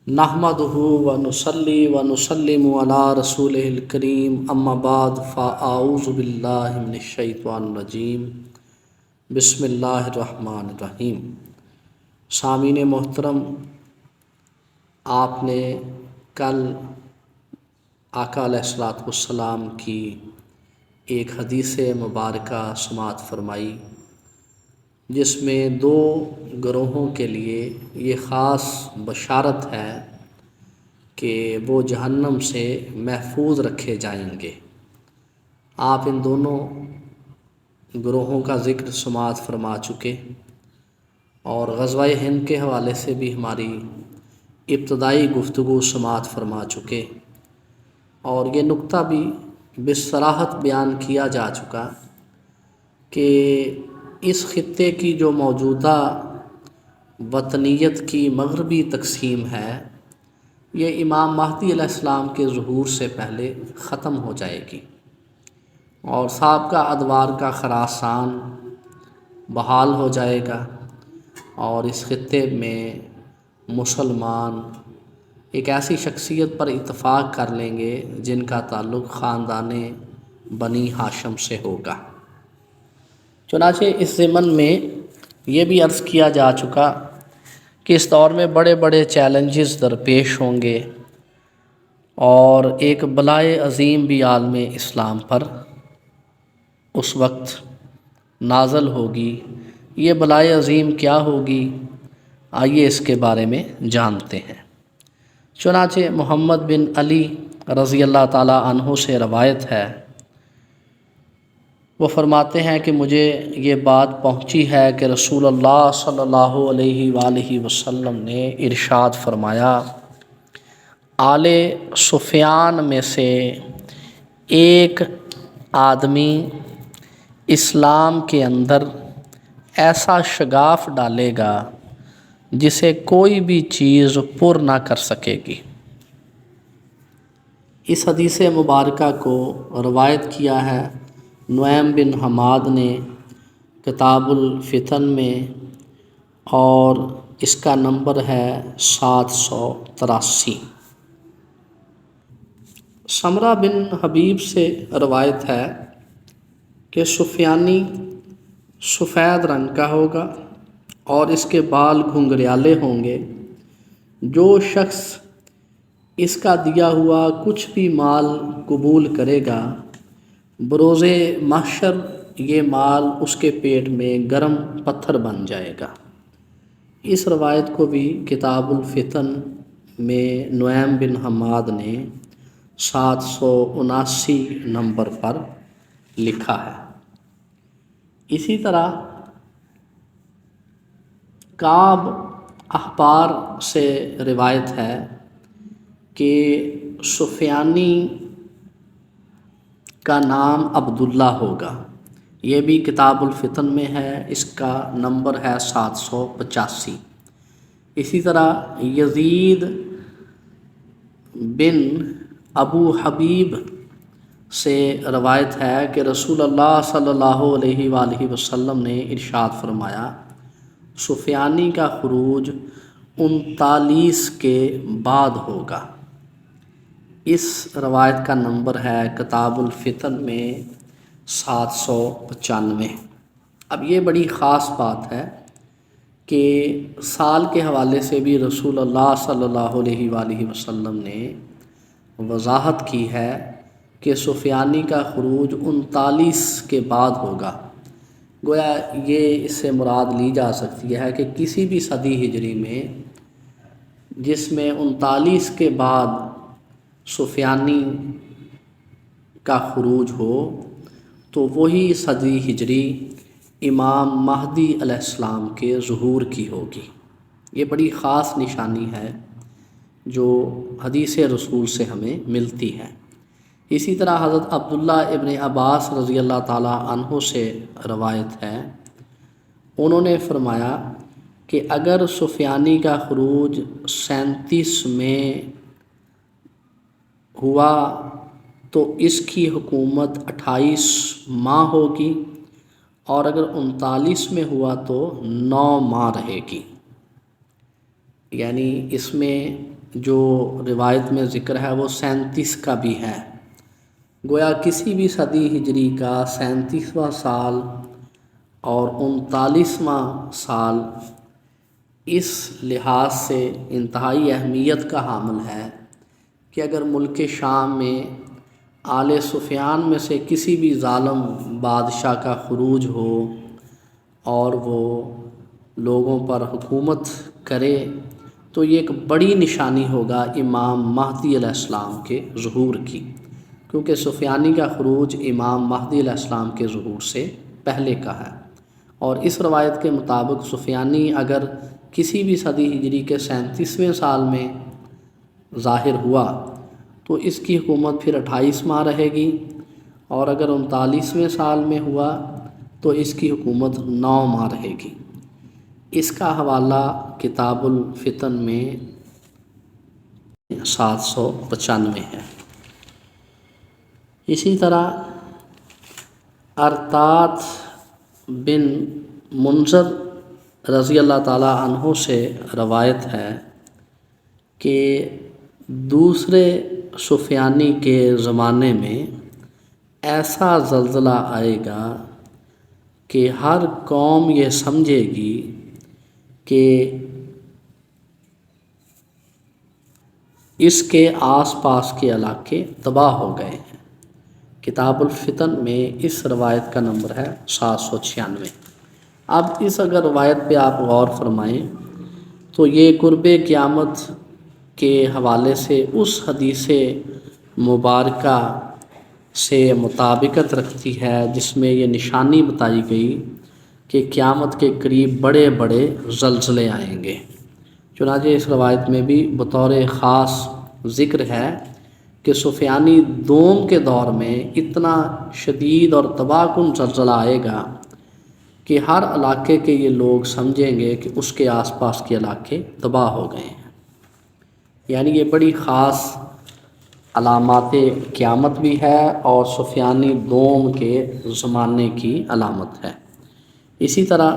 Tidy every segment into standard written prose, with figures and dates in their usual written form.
نحمدہ ونصلی ونسلم علی رسولہ الکریم اما بعد فاعوذ باللہ من الشیطان الرجیم بسم اللہ الرحمن الرحیم۔ سامعین محترم، آپ نے کل آقا علیہ الصلوۃ والسلام کی ایک حدیث مبارکہ سماعت فرمائی جس میں دو گروہوں کے لیے یہ خاص بشارت ہے کہ وہ جہنم سے محفوظ رکھے جائیں گے۔ آپ ان دونوں گروہوں کا ذکر سماعت فرما چکے اور غزوہ ہند کے حوالے سے بھی ہماری ابتدائی گفتگو سماعت فرما چکے، اور یہ نقطہ بھی بصراحت بیان کیا جا چکا کہ اس خطے کی جو موجودہ وطنیت کی مغربی تقسیم ہے یہ امام مہدی علیہ السلام کے ظہور سے پہلے ختم ہو جائے گی، اور سابقہ ادوار کا خراسان بحال ہو جائے گا، اور اس خطے میں مسلمان ایک ایسی شخصیت پر اتفاق کر لیں گے جن کا تعلق خاندان بنی ہاشم سے ہوگا۔ چنانچہ اس ضمن میں یہ بھی عرض کیا جا چکا کہ اس دور میں بڑے بڑے چیلنجز درپیش ہوں گے، اور ایک بلائے عظیم بھی عالم اسلام پر اس وقت نازل ہوگی۔ یہ بلائے عظیم کیا ہوگی؟ آئیے اس کے بارے میں جانتے ہیں۔ چنانچہ محمد بن علی رضی اللہ تعالیٰ عنہ سے روایت ہے، وہ فرماتے ہیں کہ مجھے یہ بات پہنچی ہے کہ رسول اللہ صلی اللہ علیہ وآلہ وسلم نے ارشاد فرمایا، آل سفیان میں سے ایک آدمی اسلام کے اندر ایسا شگاف ڈالے گا جسے کوئی بھی چیز پر نہ کر سکے گی۔ اس حدیث مبارکہ کو روایت کیا ہے نعیم بن حماد نے کتاب الفتن میں، اور اس کا نمبر ہے 783۔ سمرہ بن حبیب سے روایت ہے کہ سفیانی سفید رنگ کا ہوگا اور اس کے بال گھنگریالے ہوں گے۔ جو شخص اس کا دیا ہوا کچھ بھی مال قبول کرے گا، بروز محشر یہ مال اس کے پیٹ میں گرم پتھر بن جائے گا۔ اس روایت کو بھی کتاب الفتن میں نعیم بن حماد نے 779 نمبر پر لکھا ہے۔ اسی طرح کعب احبار سے روایت ہے کہ سفیانی کا نام عبداللہ ہوگا، یہ بھی کتاب الفتن میں ہے، اس کا نمبر ہے 785۔ اسی طرح یزید بن ابو حبیب سے روایت ہے کہ رسول اللہ صلی اللہ علیہ وآلہ وسلم نے ارشاد فرمایا، سفیانی کا خروج 39 کے بعد ہوگا۔ اس روایت کا نمبر ہے کتاب الفتن میں 795۔ اب یہ بڑی خاص بات ہے کہ سال کے حوالے سے بھی رسول اللہ صلی اللہ علیہ وآلہ وسلم نے وضاحت کی ہے کہ سفیانی کا خروج 39 کے بعد ہوگا۔ گویا یہ اس سے مراد لی جا سکتی ہے کہ کسی بھی صدی ہجری میں جس میں 39 کے بعد سفیانی کا خروج ہو تو وہی صدی ہجری امام مہدی علیہ السلام کے ظہور کی ہوگی۔ یہ بڑی خاص نشانی ہے جو حدیث رسول سے ہمیں ملتی ہے۔ اسی طرح حضرت عبداللہ ابن عباس رضی اللہ تعالیٰ عنہ سے روایت ہے، انہوں نے فرمایا کہ اگر سفیانی کا خروج 37 میں ہوا تو اس کی حکومت 28 ماہ ہوگی، اور اگر 39 میں ہوا تو 9 ماہ رہے گی۔ یعنی اس میں جو روایت میں ذکر ہے وہ 37 کا بھی ہے۔ گویا کسی بھی صدی ہجری کا 37واں سال اور 39واں سال اس لحاظ سے انتہائی اہمیت کا حامل ہے کہ اگر ملک شام میں آل سفیان میں سے کسی بھی ظالم بادشاہ کا خروج ہو اور وہ لوگوں پر حکومت کرے تو یہ ایک بڑی نشانی ہوگا امام مہدی علیہ السلام کے ظہور کی، کیونکہ سفیانی کا خروج امام مہدی علیہ السلام کے ظہور سے پہلے کا ہے۔ اور اس روایت کے مطابق سفیانی اگر کسی بھی صدی ہجری کے 37ویں سال میں ظاہر ہوا تو اس کی حکومت پھر 28 ماہ رہے گی، اور اگر 39ویں سال میں ہوا تو اس کی حکومت 9 ماہ رہے گی۔ اس کا حوالہ کتاب الفتن میں 795 ہے۔ اسی طرح ارطاد بن منذر رضی اللہ تعالیٰ عنہ سے روایت ہے کہ دوسرے سفیانی کے زمانے میں ایسا زلزلہ آئے گا کہ ہر قوم یہ سمجھے گی کہ اس کے آس پاس کے علاقے تباہ ہو گئے ہیں۔ کتاب الفتن میں اس روایت کا نمبر ہے 796۔ اب اس اگر روایت پہ آپ غور فرمائیں تو یہ قرب قیامت کے حوالے سے اس حدیث مبارکہ سے مطابقت رکھتی ہے جس میں یہ نشانی بتائی گئی کہ قیامت کے قریب بڑے بڑے زلزلے آئیں گے۔ چنانچہ اس روایت میں بھی بطور خاص ذکر ہے کہ سفیانی دوم کے دور میں اتنا شدید اور تباہ کن زلزلہ آئے گا کہ ہر علاقے کے یہ لوگ سمجھیں گے کہ اس کے آس پاس کے علاقے تباہ ہو گئے ہیں۔ یعنی یہ بڑی خاص علامات قیامت بھی ہے اور سفیانی دوم کے زمانے کی علامت ہے۔ اسی طرح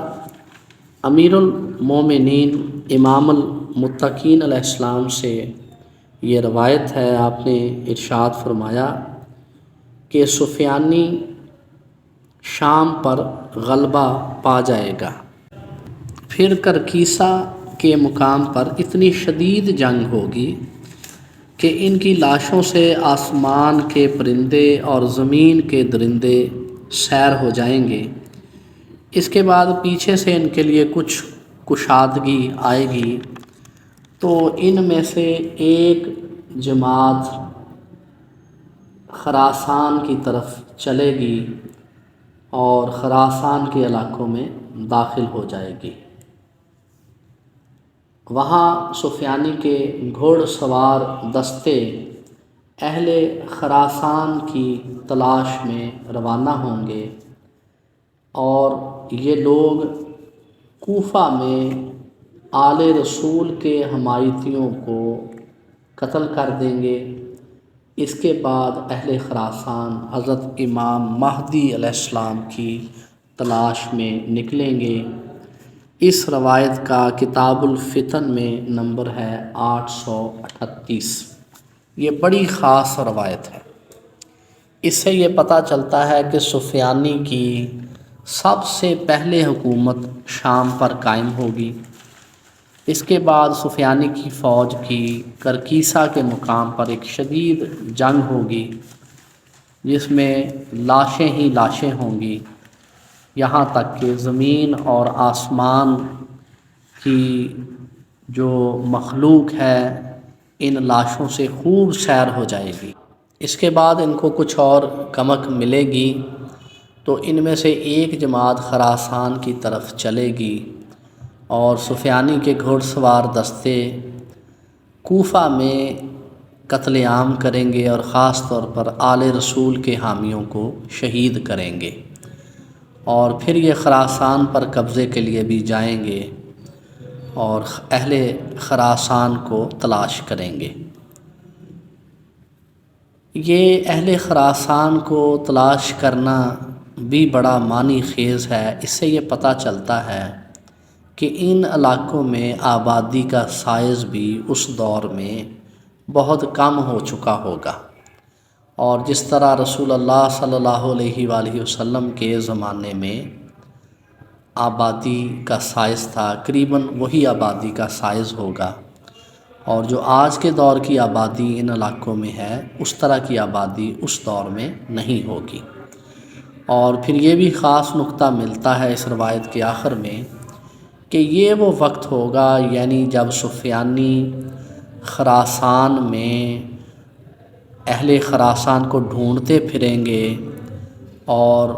امیر المومنین امام المتقین علیہ السلام سے یہ روایت ہے، آپ نے ارشاد فرمایا کہ سفیانی شام پر غلبہ پا جائے گا، پھر کرکیسا کے مقام پر اتنی شدید جنگ ہوگی کہ ان کی لاشوں سے آسمان کے پرندے اور زمین کے درندے سیر ہو جائیں گے۔ اس کے بعد پیچھے سے ان کے لیے کچھ کشادگی آئے گی، تو ان میں سے ایک جماعت خراسان کی طرف چلے گی اور خراسان کے علاقوں میں داخل ہو جائے گی۔ وہاں سفیانی کے گھوڑ سوار دستے اہل خراسان کی تلاش میں روانہ ہوں گے، اور یہ لوگ کوفہ میں آل رسول کے حمایتیوں کو قتل کر دیں گے۔ اس کے بعد اہل خراسان حضرت امام مہدی علیہ السلام کی تلاش میں نکلیں گے۔ اس روایت کا کتاب الفتن میں نمبر ہے 838۔ یہ بڑی خاص روایت ہے۔ اس سے یہ پتہ چلتا ہے کہ سفیانی کی سب سے پہلے حکومت شام پر قائم ہوگی۔ اس کے بعد سفیانی کی فوج کی کرکیسا کے مقام پر ایک شدید جنگ ہوگی جس میں لاشیں ہی لاشیں ہوں گی، یہاں تک کہ زمین اور آسمان کی جو مخلوق ہے ان لاشوں سے خوب سیر ہو جائے گی۔ اس کے بعد ان کو کچھ اور کمک ملے گی، تو ان میں سے ایک جماعت خراسان کی طرف چلے گی اور سفیانی کے گھوڑ سوار دستے کوفہ میں قتل عام کریں گے اور خاص طور پر آل رسول کے حامیوں کو شہید کریں گے، اور پھر یہ خراسان پر قبضے کے لیے بھی جائیں گے اور اہل خراسان کو تلاش کریں گے۔ یہ اہل خراسان کو تلاش کرنا بھی بڑا معنی خیز ہے۔ اس سے یہ پتہ چلتا ہے کہ ان علاقوں میں آبادی کا سائز بھی اس دور میں بہت کم ہو چکا ہوگا، اور جس طرح رسول اللہ صلی اللہ علیہ وآلہ وسلم کے زمانے میں آبادی کا سائز تھا، قریباً وہی آبادی کا سائز ہوگا، اور جو آج کے دور کی آبادی ان علاقوں میں ہے اس طرح کی آبادی اس دور میں نہیں ہوگی۔ اور پھر یہ بھی خاص نقطہ ملتا ہے اس روایت کے آخر میں کہ یہ وہ وقت ہوگا، یعنی جب سفیانی خراسان میں اہل خراسان کو ڈھونڈتے پھریں گے اور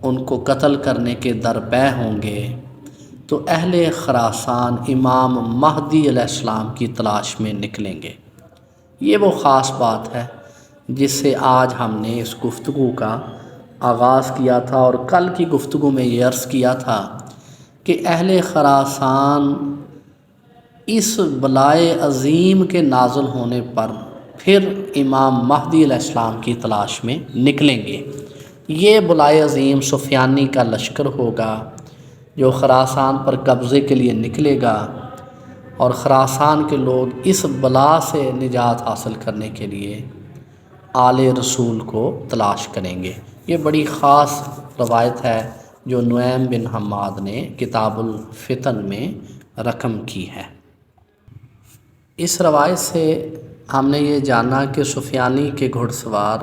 ان کو قتل کرنے کے درپے ہوں گے، تو اہل خراسان امام مہدی علیہ السلام کی تلاش میں نکلیں گے۔ یہ وہ خاص بات ہے جس سے آج ہم نے اس گفتگو کا آغاز کیا تھا، اور کل کی گفتگو میں یہ عرض کیا تھا کہ اہل خراسان اس بلائے عظیم کے نازل ہونے پر پھر امام مہدی علیہ السلام کی تلاش میں نکلیں گے۔ یہ بلائے عظیم سفیانی کا لشکر ہوگا جو خراسان پر قبضے کے لیے نکلے گا، اور خراسان کے لوگ اس بلا سے نجات حاصل کرنے کے لیے آل رسول کو تلاش کریں گے۔ یہ بڑی خاص روایت ہے جو نعیم بن حماد نے کتاب الفتن میں رقم کی ہے۔ اس روایت سے ہم نے یہ جانا کہ سفیانی کے گھڑ سوار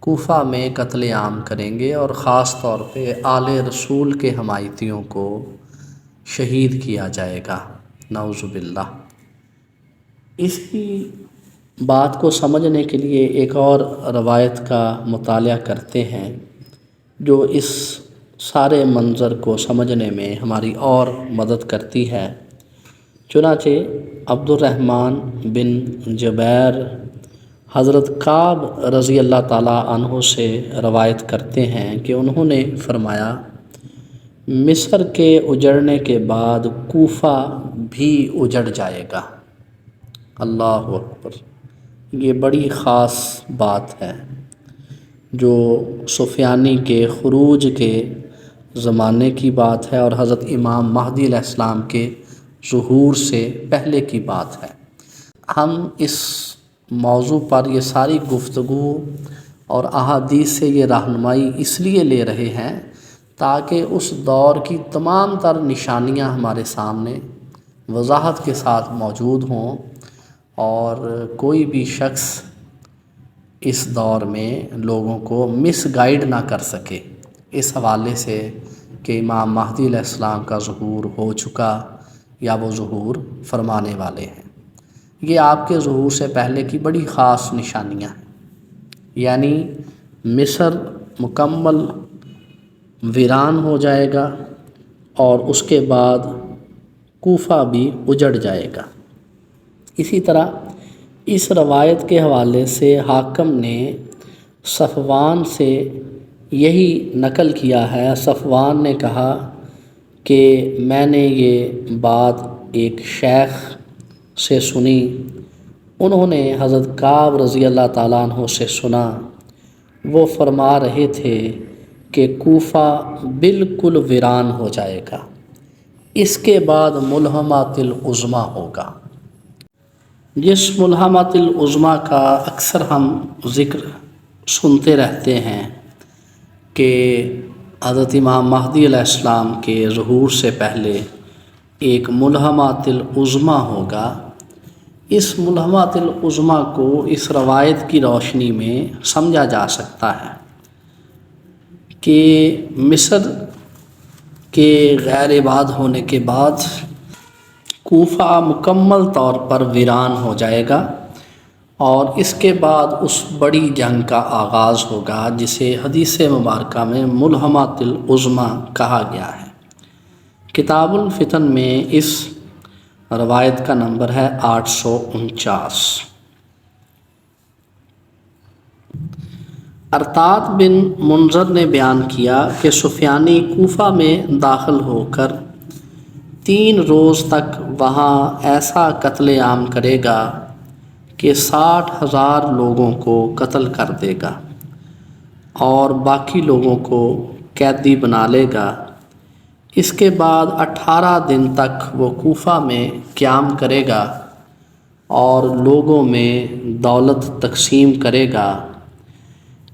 کوفہ میں قتل عام کریں گے، اور خاص طور پہ آل رسول کے حمایتیوں کو شہید کیا جائے گا، نعوذ باللہ۔ اس کی بات کو سمجھنے کے لیے ایک اور روایت کا مطالعہ کرتے ہیں جو اس سارے منظر کو سمجھنے میں ہماری اور مدد کرتی ہے۔ چنانچہ عبد الرحمن بن جبیر حضرت کعب رضی اللہ تعالیٰ عنہ سے روایت کرتے ہیں کہ انہوں نے فرمایا، مصر کے اجڑنے کے بعد کوفہ بھی اجڑ جائے گا۔ اللہ اکبر! یہ بڑی خاص بات ہے جو سفیانی کے خروج کے زمانے کی بات ہے، اور حضرت امام مہدی علیہ السلام کے ظہور سے پہلے کی بات ہے۔ ہم اس موضوع پر یہ ساری گفتگو اور احادیث سے یہ رہنمائی اس لیے لے رہے ہیں تاکہ اس دور کی تمام تر نشانیاں ہمارے سامنے وضاحت کے ساتھ موجود ہوں، اور کوئی بھی شخص اس دور میں لوگوں کو مس گائیڈ نہ کر سکے اس حوالے سے کہ امام مہدی علیہ السلام کا ظہور ہو چکا یا وہ ظہور فرمانے والے ہیں۔ یہ آپ کے ظہور سے پہلے کی بڑی خاص نشانیاں ہیں، یعنی مصر مکمل ویران ہو جائے گا، اور اس کے بعد کوفہ بھی اجڑ جائے گا۔ اسی طرح اس روایت کے حوالے سے حاکم نے صفوان سے یہی نقل کیا ہے۔ صفوان نے کہا کہ میں نے یہ بات ایک شیخ سے سنی، انہوں نے حضرت کعب رضی اللہ تعالیٰ عنہ سے سنا، وہ فرما رہے تھے کہ کوفہ بالکل ویران ہو جائے گا، اس کے بعد ملحمۃ العظمیٰ ہوگا۔ جس ملحمۃ العظمیٰ کا اکثر ہم ذکر سنتے رہتے ہیں کہ حضرت امام مہدی علیہ السلام کے ظہور سے پہلے ایک ملحمۃ العظمیٰ ہوگا، اس ملحمۃ العظمیٰ کو اس روایت کی روشنی میں سمجھا جا سکتا ہے کہ مصر کے غیر آباد ہونے کے بعد کوفہ مکمل طور پر ویران ہو جائے گا، اور اس کے بعد اس بڑی جنگ کا آغاز ہوگا جسے حدیث مبارکہ میں ملحمۃ العظمیٰ کہا گیا ہے۔ کتاب الفتن میں اس روایت کا نمبر ہے 849۔ ارطاد بن منذر نے بیان کیا کہ سفیانی کوفہ میں داخل ہو کر 3 روز تک وہاں ایسا قتل عام کرے گا کہ 60,000 لوگوں کو قتل کر دے گا، اور باقی لوگوں کو قیدی بنا لے گا۔ اس کے بعد 18 دن تک وہ کوفہ میں قیام کرے گا اور لوگوں میں دولت تقسیم کرے گا۔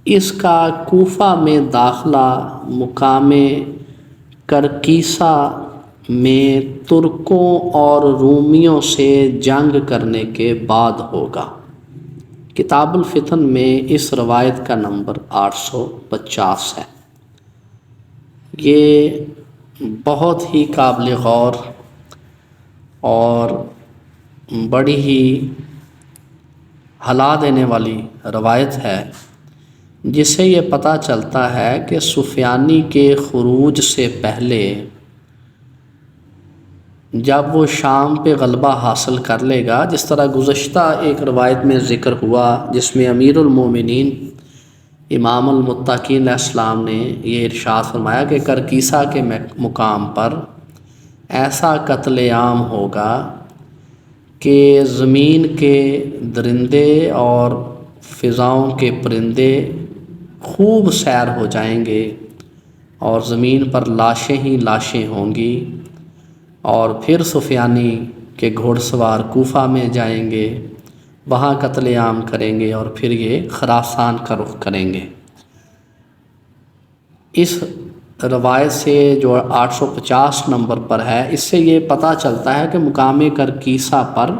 اس کا کوفہ میں داخلہ مقام کرکیسا میں ترکوں اور رومیوں سے جنگ کرنے کے بعد ہوگا۔ کتاب الفتن میں اس روایت کا نمبر 850 ہے۔ یہ بہت ہی قابل غور اور بڑی ہی ہلا دینے والی روایت ہے، جس سے یہ پتہ چلتا ہے کہ سفیانی کے خروج سے پہلے جب وہ شام پہ غلبہ حاصل کر لے گا، جس طرح گزشتہ ایک روایت میں ذکر ہوا جس میں امیر المومنین امام المتقین علیہ السلام نے یہ ارشاد فرمایا کہ کرکیسا کے مقام پر ایسا قتل عام ہوگا کہ زمین کے درندے اور فضاؤں کے پرندے خوب سیر ہو جائیں گے اور زمین پر لاشیں ہی لاشیں ہوں گی، اور پھر سفیانی کے گھوڑ سوار کوفہ میں جائیں گے، وہاں قتل عام کریں گے اور پھر یہ خراسان کا رخ کریں گے۔ اس روایت سے جو 850 نمبر پر ہے، اس سے یہ پتہ چلتا ہے کہ مقام کرکیسا پر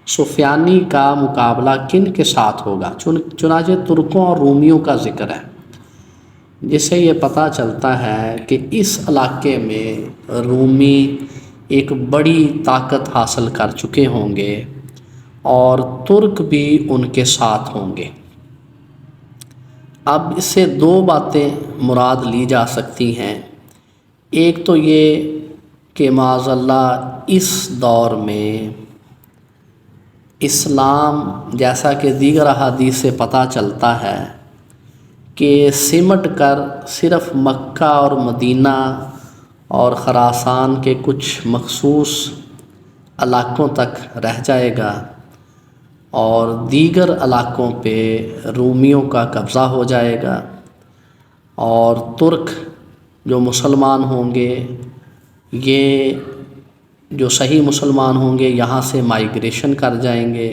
سفیانی کا مقابلہ کن کے ساتھ ہوگا۔ چنانچہ ترکوں اور رومیوں کا ذکر ہے، جس سے یہ پتہ چلتا ہے کہ اس علاقے میں رومی ایک بڑی طاقت حاصل کر چکے ہوں گے اور ترک بھی ان کے ساتھ ہوں گے۔ اب اس سے دو باتیں مراد لی جا سکتی ہیں۔ ایک تو یہ کہ معاذ اللہ اس دور میں اسلام، جیسا کہ دیگر احادیث سے پتہ چلتا ہے، کہ سمٹ کر صرف مکہ اور مدینہ اور خراسان کے کچھ مخصوص علاقوں تک رہ جائے گا اور دیگر علاقوں پہ رومیوں کا قبضہ ہو جائے گا، اور ترک جو مسلمان ہوں گے، یہ جو صحیح مسلمان ہوں گے یہاں سے مائیگریشن کر جائیں گے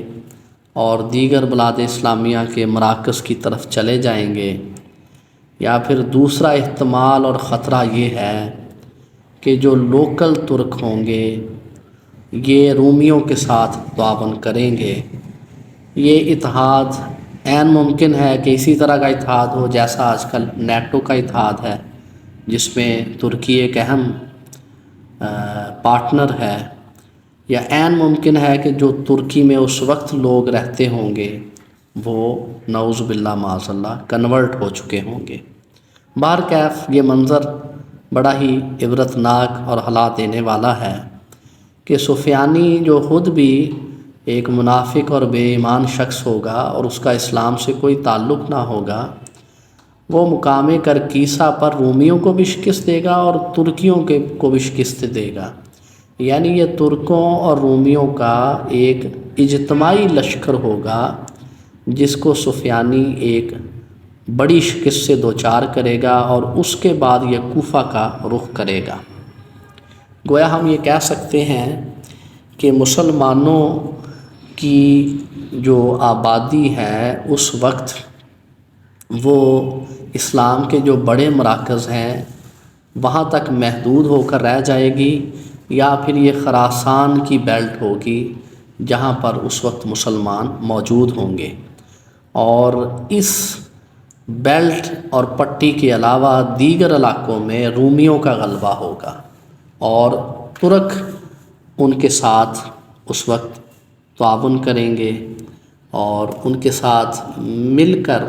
اور دیگر بلاد اسلامیہ کے مراکز کی طرف چلے جائیں گے۔ یا پھر دوسرا احتمال اور خطرہ یہ ہے کہ جو لوکل ترک ہوں گے یہ رومیوں کے ساتھ تعاون کریں گے۔ یہ اتحاد عین ممکن ہے کہ اسی طرح کا اتحاد ہو جیسا آج کل نیٹو کا اتحاد ہے، جس میں ترکی ایک اہم پارٹنر ہے، یا عین ممکن ہے کہ جو ترکی میں اس وقت لوگ رہتے ہوں گے وہ نعوذ باللہ معاذ اللہ کنورٹ ہو چکے ہوں گے۔ بہرکیف یہ منظر بڑا ہی عبرتناک اور ہلا دینے والا ہے کہ سفیانی جو خود بھی ایک منافق اور بے ایمان شخص ہوگا اور اس کا اسلام سے کوئی تعلق نہ ہوگا، وہ مقام کرکیسا پر رومیوں کو بھی شکست دے گا اور ترکیوں کو بھی شکست دے گا۔ یعنی یہ ترکوں اور رومیوں کا ایک اجتماعی لشکر ہوگا جس کو سفیانی ایک بڑی شکست سے دوچار کرے گا اور اس کے بعد یہ کوفہ کا رخ کرے گا۔ گویا ہم یہ کہہ سکتے ہیں کہ مسلمانوں کی جو آبادی ہے اس وقت وہ اسلام کے جو بڑے مراکز ہیں وہاں تک محدود ہو کر رہ جائے گی، یا پھر یہ خراسان کی بیلٹ ہوگی جہاں پر اس وقت مسلمان موجود ہوں گے، اور اس بیلٹ اور پٹی کے علاوہ دیگر علاقوں میں رومیوں کا غلبہ ہوگا اور ترک ان کے ساتھ اس وقت تعاون کریں گے اور ان کے ساتھ مل کر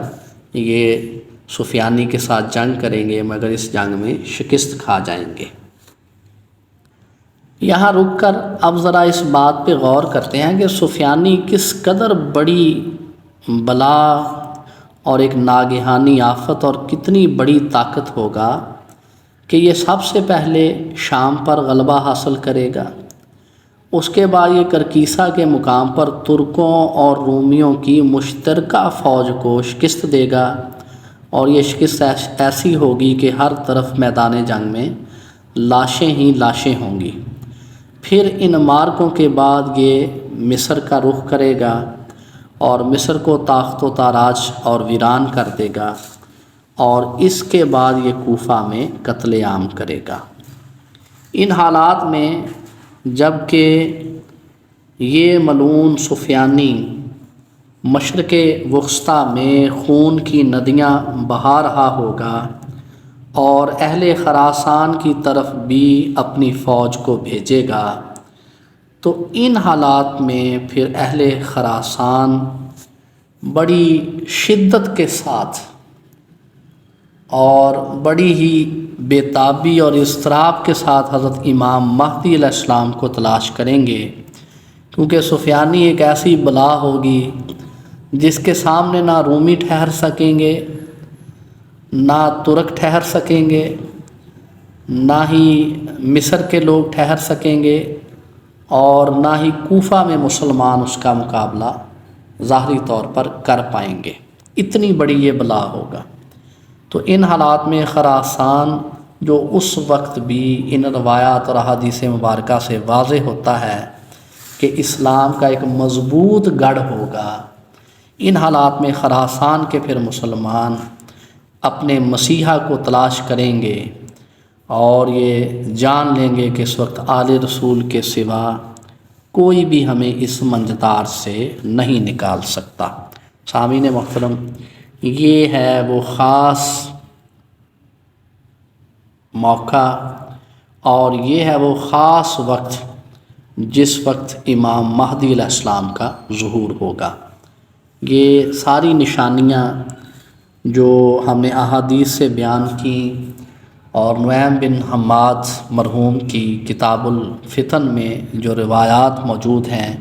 یہ سفیانی کے ساتھ جنگ کریں گے، مگر اس جنگ میں شکست کھا جائیں گے۔ یہاں رک کر اب ذرا اس بات پہ غور کرتے ہیں کہ سفیانی کس قدر بڑی بلا اور ایک ناگہانی آفت اور کتنی بڑی طاقت ہوگا کہ یہ سب سے پہلے شام پر غلبہ حاصل کرے گا، اس کے بعد یہ کرکیسا کے مقام پر ترکوں اور رومیوں کی مشترکہ فوج کو شکست دے گا، اور یہ شکست ایسی ہوگی کہ ہر طرف میدان جنگ میں لاشیں ہی لاشیں ہوں گی۔ پھر ان مارکوں کے بعد یہ مصر کا رخ کرے گا اور مصر کو تاخت و تاراج اور ویران کر دے گا، اور اس کے بعد یہ کوفہ میں قتل عام کرے گا۔ ان حالات میں جب کہ یہ ملعون سفیانی مشرق وسطیٰ میں خون کی ندیاں بہا رہا ہوگا اور اہل خراسان کی طرف بھی اپنی فوج کو بھیجے گا، تو ان حالات میں پھر اہل خراسان بڑی شدت کے ساتھ اور بڑی ہی بے تابی اور اضطراب کے ساتھ حضرت امام مہدی علیہ السلام کو تلاش کریں گے، کیونکہ سفیانی ایک ایسی بلا ہوگی جس کے سامنے نہ رومی ٹھہر سکیں گے، نہ ترک ٹھہر سکیں گے، نہ ہی مصر کے لوگ ٹھہر سکیں گے، اور نہ ہی کوفہ میں مسلمان اس کا مقابلہ ظاہری طور پر کر پائیں گے۔ اتنی بڑی یہ بلا ہوگا۔ تو ان حالات میں خراسان، جو اس وقت بھی ان روایات اور احادیث مبارکہ سے واضح ہوتا ہے کہ اسلام کا ایک مضبوط گڑھ ہوگا، ان حالات میں خراسان کے پھر مسلمان اپنے مسیحا کو تلاش کریں گے اور یہ جان لیں گے کہ اس وقت آل رسول کے سوا کوئی بھی ہمیں اس منجدار سے نہیں نکال سکتا۔ سامعین محترم، یہ ہے وہ خاص موقع اور یہ ہے وہ خاص وقت جس وقت امام مہدی علیہ السلام کا ظہور ہوگا۔ یہ ساری نشانیاں جو ہم نے احادیث سے بیان کی اور نعیم بن حماد مرحوم کی کتاب الفتن میں جو روایات موجود ہیں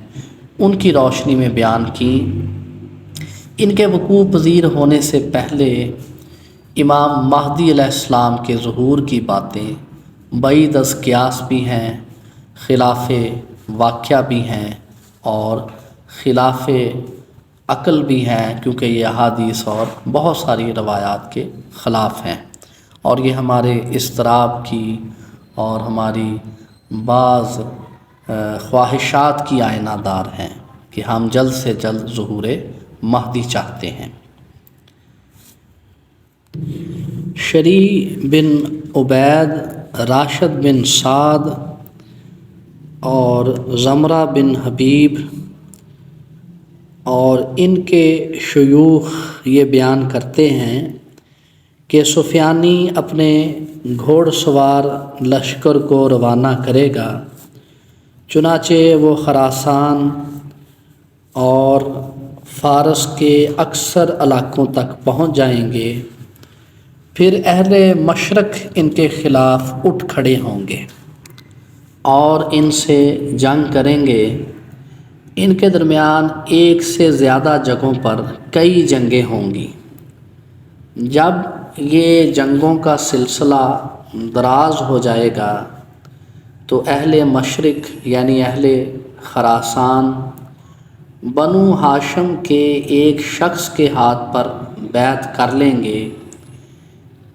ان کی روشنی میں بیان کی، ان کے وقوع پذیر ہونے سے پہلے امام مہدی علیہ السلام کے ظہور کی باتیں بعید از قیاس بھی ہیں، خلاف واقعہ بھی ہیں اور خلاف عقل بھی ہیں، کیونکہ یہ احادیث اور بہت ساری روایات کے خلاف ہیں، اور یہ ہمارے اضطراب کی اور ہماری بعض خواہشات کی آئینہ دار ہیں کہ ہم جلد سے جلد ظہور مہدی چاہتے ہیں۔ شریح بن عبید، راشد بن سعد اور زمرہ بن حبیب اور ان کے شیوخ یہ بیان کرتے ہیں کہ سفیانی اپنے گھوڑ سوار لشکر کو روانہ کرے گا، چنانچہ وہ خراسان اور فارس کے اکثر علاقوں تک پہنچ جائیں گے۔ پھر اہل مشرق ان کے خلاف اٹھ کھڑے ہوں گے اور ان سے جنگ کریں گے۔ ان کے درمیان ایک سے زیادہ جگہوں پر کئی جنگیں ہوں گی۔ جب یہ جنگوں کا سلسلہ دراز ہو جائے گا تو اہل مشرق یعنی اہل خراسان بنو ہاشم کے ایک شخص کے ہاتھ پر بیعت کر لیں گے۔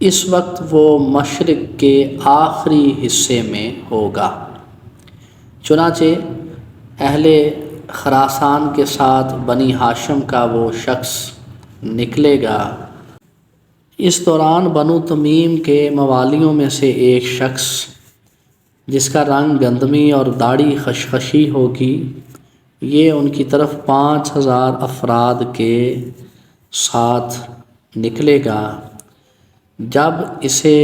اس وقت وہ مشرق کے آخری حصے میں ہوگا، چنانچہ اہل خراسان کے ساتھ بنی ہاشم کا وہ شخص نکلے گا۔ اس دوران بنو تمیم کے موالیوں میں سے ایک شخص جس کا رنگ گندمی اور داڑھی خشخشی ہوگی، یہ ان کی طرف 5000 افراد کے ساتھ نکلے گا۔ جب اسے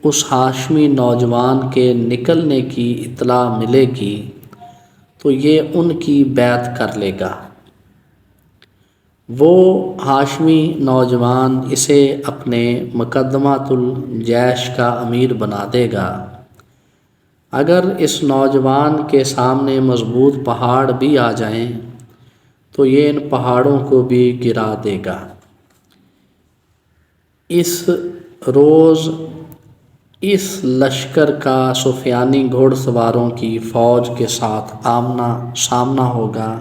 اس ہاشمی نوجوان کے نکلنے کی اطلاع ملے گی تو یہ ان کی بیعت کر لے گا۔ وہ ہاشمی نوجوان اسے اپنے مقدمۃ الجیش کا امیر بنا دے گا۔ اگر اس نوجوان کے سامنے مضبوط پہاڑ بھی آ جائیں تو یہ ان پہاڑوں کو بھی گرا دے گا۔ اس روز اس لشکر کا سفیانی گھوڑ سواروں کی فوج کے ساتھ آمنا سامنا ہوگا۔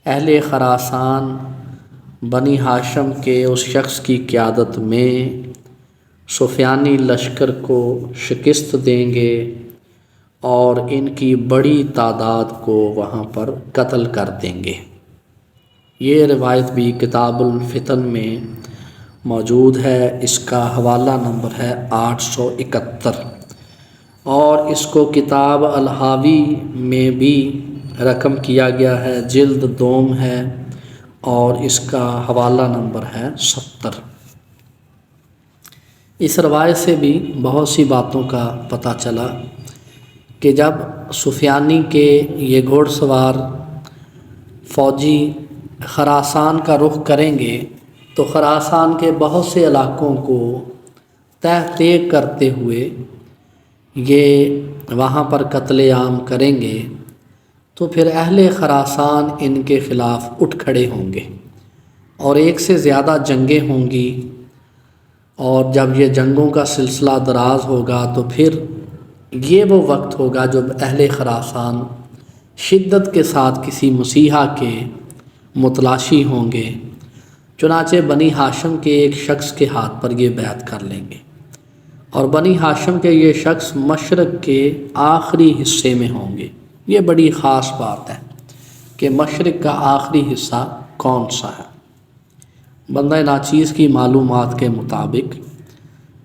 اہل خراسان بنی ہاشم کے اس شخص کی قیادت میں سفیانی لشکر کو شکست دیں گے اور ان کی بڑی تعداد کو وہاں پر قتل کر دیں گے۔ یہ روایت بھی کتاب الفتن میں موجود ہے، اس کا حوالہ نمبر ہے 871، اور اس کو کتاب الحاوی میں بھی رقم کیا گیا ہے، جلد دوم ہے اور اس کا حوالہ نمبر ہے 70۔ اس روایت سے بھی بہت سی باتوں کا پتہ چلا کہ جب سفیانی کے یہ گھوڑ سوار فوجی خراسان کا رخ کریں گے تو خراسان کے بہت سے علاقوں کو تہ تیغ کرتے ہوئے یہ وہاں پر قتل عام کریں گے، تو پھر اہل خراسان ان کے خلاف اٹھ کھڑے ہوں گے اور ایک سے زیادہ جنگیں ہوں گی، اور جب یہ جنگوں کا سلسلہ دراز ہوگا تو پھر یہ وہ وقت ہوگا جب اہل خراسان شدت کے ساتھ کسی مسیحا کے متلاشی ہوں گے۔ چنانچہ بنی ہاشم کے ایک شخص کے ہاتھ پر یہ بیعت کر لیں گے، اور بنی ہاشم کے یہ شخص مشرق کے آخری حصے میں ہوں گے۔ یہ بڑی خاص بات ہے کہ مشرق کا آخری حصہ کون سا ہے۔ بندہ ناچیز کی معلومات کے مطابق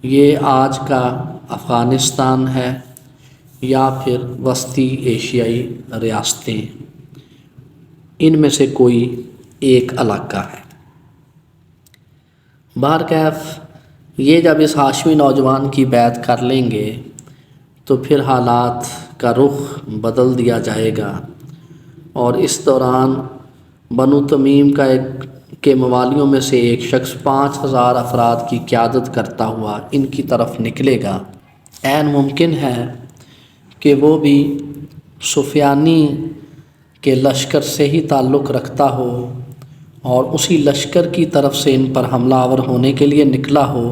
یہ آج کا افغانستان ہے یا پھر وسطی ایشیائی ریاستیں، ان میں سے کوئی ایک علاقہ ہے۔ بہرکیف یہ جب اس ہاشمی نوجوان کی بیعت کر لیں گے تو پھر حالات کا رخ بدل دیا جائے گا، اور اس دوران بنو تمیم کے موالیوں میں سے ایک شخص 5000 افراد کی قیادت کرتا ہوا ان کی طرف نکلے گا۔ عین ممکن ہے کہ وہ بھی سفیانی کے لشکر سے ہی تعلق رکھتا ہو اور اسی لشکر کی طرف سے ان پر حملہ آور ہونے کے لیے نکلا ہو،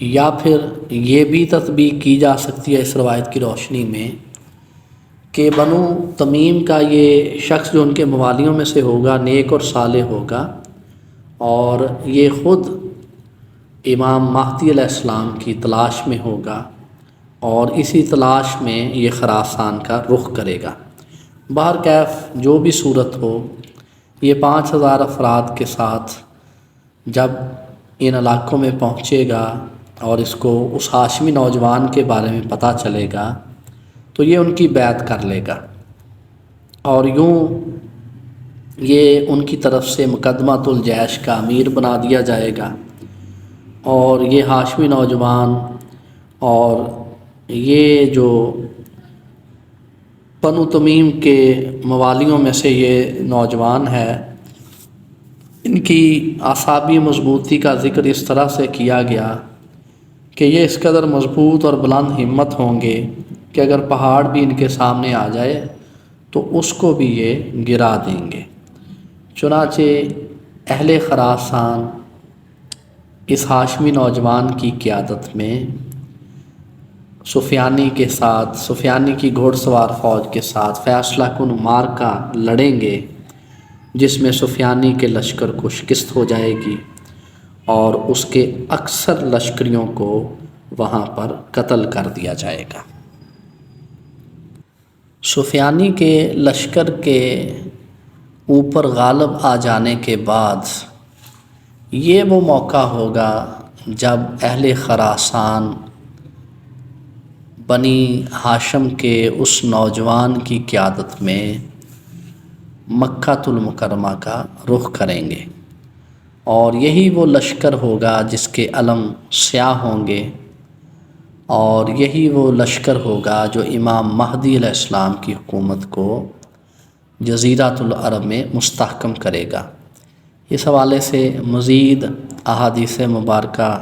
یا پھر یہ بھی تطبیق کی جا سکتی ہے اس روایت کی روشنی میں کہ بنو تمیم کا یہ شخص جو ان کے موالیوں میں سے ہوگا نیک اور صالح ہوگا، اور یہ خود امام مہدی علیہ السلام کی تلاش میں ہوگا، اور اسی تلاش میں یہ خراسان کا رخ کرے گا۔ بہرکیف جو بھی صورت ہو، یہ 5000 افراد کے ساتھ جب ان علاقوں میں پہنچے گا اور اس کو اس ہاشمی نوجوان کے بارے میں پتہ چلے گا تو یہ ان کی بیعت کر لے گا، اور یوں یہ ان کی طرف سے مقدمۃ الجیش کا امیر بنا دیا جائے گا، اور یہ ہاشمی نوجوان اور یہ جو بنو تمیم کے موالیوں میں سے یہ نوجوان ہے، ان کی اعصابی مضبوطی کا ذکر اس طرح سے کیا گیا کہ یہ اس قدر مضبوط اور بلند ہمت ہوں گے کہ اگر پہاڑ بھی ان کے سامنے آ جائے تو اس کو بھی یہ گرا دیں گے۔ چنانچہ اہل خراسان اس ہاشمی نوجوان کی قیادت میں سفیانی کے ساتھ، سفیانی کی گھوڑ سوار فوج کے ساتھ فیصلہ کن معرکہ لڑیں گے، جس میں سفیانی کے لشکر کو شکست ہو جائے گی اور اس کے اکثر لشکریوں کو وہاں پر قتل کر دیا جائے گا۔ سفیانی کے لشکر کے اوپر غالب آ جانے کے بعد یہ وہ موقع ہوگا جب اہل خراسان بنی ہاشم کے اس نوجوان کی قیادت میں مکہ المکرمہ کا رخ کریں گے، اور یہی وہ لشکر ہوگا جس کے علم سیاہ ہوں گے، اور یہی وہ لشکر ہوگا جو امام مہدی علیہ السلام کی حکومت کو جزیرۃ العرب میں مستحکم کرے گا۔ اس حوالے سے مزید احادیث مبارکہ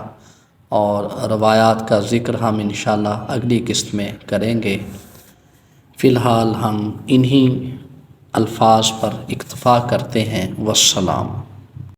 اور روایات کا ذکر ہم انشاءاللہ اگلی قسط میں کریں گے۔ فی الحال ہم انہی الفاظ پر اکتفا کرتے ہیں۔ والسلام۔